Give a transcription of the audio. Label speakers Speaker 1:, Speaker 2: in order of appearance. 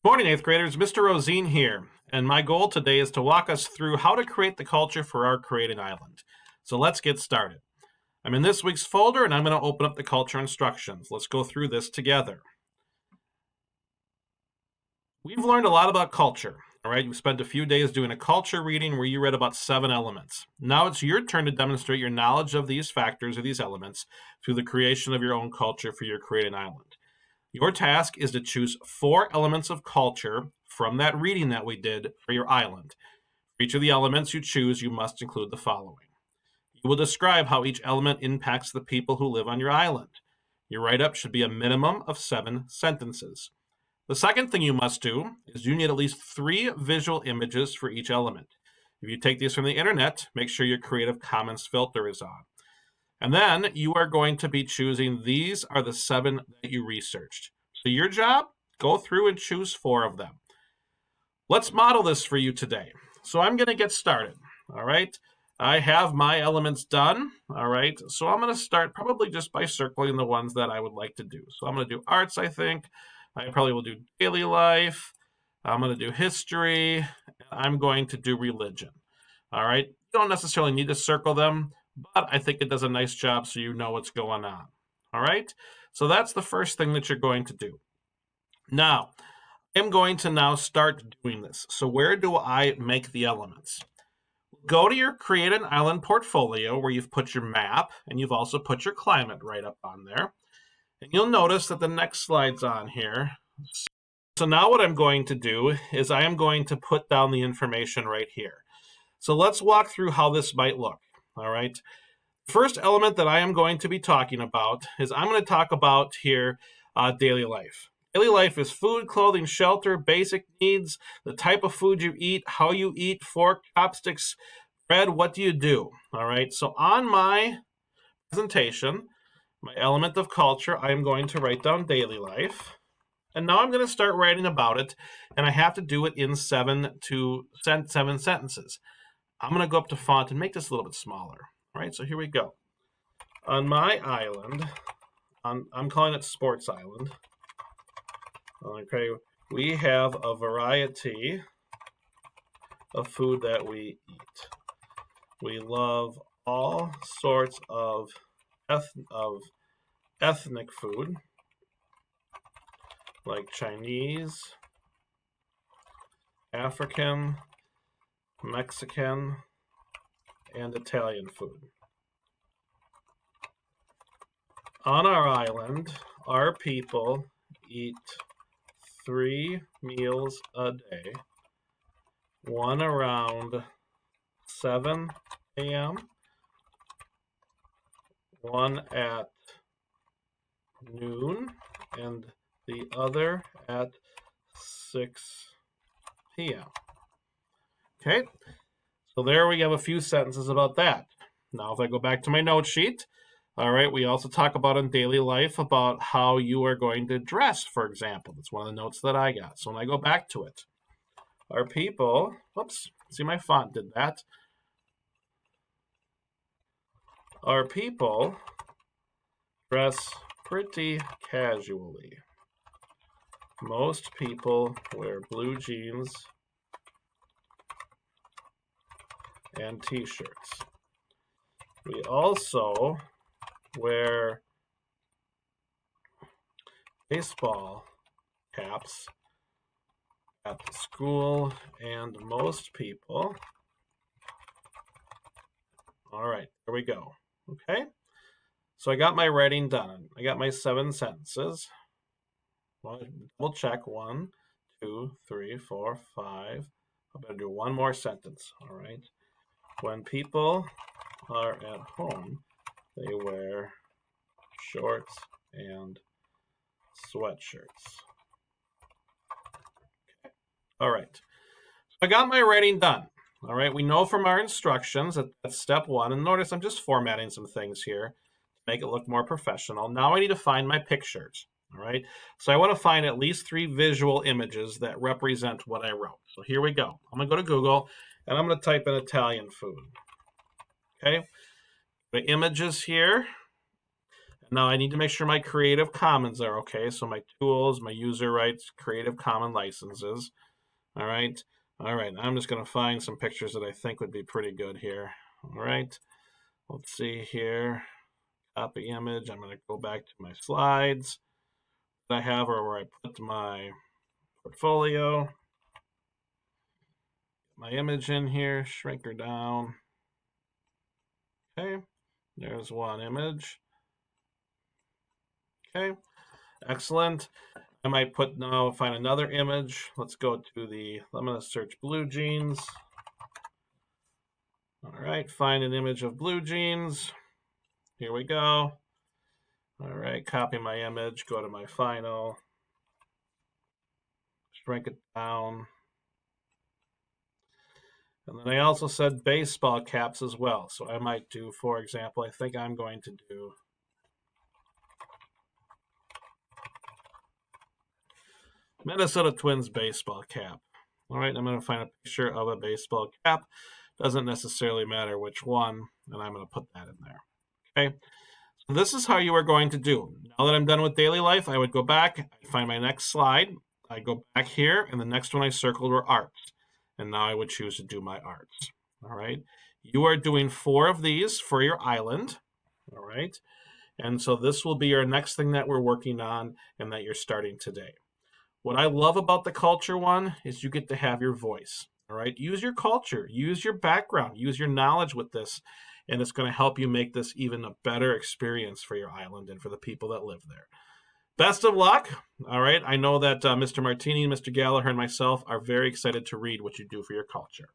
Speaker 1: Morning, 8th graders. Mr. Rosine here, and my goal today is to walk us through how to create the culture for our creating island. So let's get started. I'm in this week's folder, and I'm going to open up the culture instructions. Let's go through this together. We've learned a lot about culture. All right, you've spent a few days doing a culture reading where you read about 7 elements. Now it's your turn to demonstrate your knowledge of these factors or these elements through the creation of your own culture for your creating island. Your task is to choose 4 elements of culture from that reading that we did for your island. For each of the elements you choose, you must include the following. You will describe how each element impacts the people who live on your island. Your write-up should be a minimum of 7 sentences. The second thing you must do is you need at least 3 visual images for each element. If you take these from the internet, make sure your Creative Commons filter is on. And then you are going to be choosing, these are the 7 that you researched. So your job, go through and choose 4 of them. Let's model this for you today. So I'm going to get started, all right? I have my elements done, all right? So I'm going to start probably just by circling the ones that I would like to do. So I'm going to do arts, I think. I probably will do daily life. I'm going to do history. I'm going to do religion, all right? You don't necessarily need to circle them, but I think it does a nice job so you know what's going on, all right? So that's the first thing that you're going to do. Now, I'm going to now start doing this. So where do I make the elements? Go to your Create an Island portfolio where you've put your map and you've also put your climate right up on there. And you'll notice that the next slide's on here. So now what I'm going to do is I am going to put down the information right here. So let's walk through how this might look, all right? First element that I am going to be talking about is I'm going to talk about here daily life. Daily life is food, clothing, shelter, basic needs, the type of food you eat, how you eat, fork, chopsticks, bread, what do you do? All right, so on my presentation, my element of culture, I am going to write down daily life. And now I'm going to start writing about it, and I have to do it in 7 sentences. I'm going to go up to font and make this a little bit smaller. All right, so here we go. On my island, I'm calling it Sports Island. Okay, we have a variety of food that we eat. We love all sorts of ethnic food, like Chinese, African, Mexican, and Italian food. On our island, our people eat 3 meals a day, one around 7 a.m., one at noon, and the other at 6 p.m. Okay, so there we have a few sentences about that. Now if I go back to my note sheet, all right, we also talk about in daily life about how you are going to dress, for example. That's one of the notes that I got. So when I go back to it, our people, whoops, see my font did that. Our people dress pretty casually. Most people wear blue jeans and t-shirts. We also wear baseball caps at the school, and most people. All right, there we go. Okay, so I got my writing done. I got my 7 sentences. We'll check 1, 2, 3, 4, 5. I'm going to do one more sentence. All right. When people are at home, they wear shorts and sweatshirts. Okay. All right. So I got my writing done. All right. We know from our instructions that that's step 1. And notice I'm just formatting some things here to make it look more professional. Now I need to find my pictures. All right. So I want to find at least 3 visual images that represent what I wrote. So here we go. I'm going to go to Google and I'm going to type in Italian food. Okay. The images here. Now I need to make sure my Creative Commons are okay. So my tools, my user rights, Creative Commons licenses. All right. All right. I'm just going to find some pictures that I think would be pretty good here. All right. Let's see here. Copy image. I'm going to go back to my slides that I have, or where I put my portfolio. My image in here, shrink her down. Okay, there's one image. Okay, excellent. I might find another image. Let's go to I'm going to search blue jeans. All right, find an image of blue jeans. Here we go. All right, copy my image, go to my final, shrink it down. And then I also said baseball caps as well. So I might do, for example, I think I'm going to do Minnesota Twins baseball cap. All right, I'm going to find a picture of a baseball cap. Doesn't necessarily matter which one, and I'm going to put that in there. Okay, so this is how you are going to do. Now that I'm done with daily life, I would go back, I'd find my next slide. I go back here, and the next one I circled were arts. And now I would choose to do my arts. All right, you are doing 4 of these for your island. All right, and so this will be your next thing that we're working on and that you're starting today. What I love about the culture one is you get to have your voice. All right, use your culture, use your background, use your knowledge with this, and it's going to help you make this even a better experience for your island and for the people that live there. Best of luck. All right, I know that Mr. Martini, Mr. Gallagher, and myself are very excited to read what you do for your culture.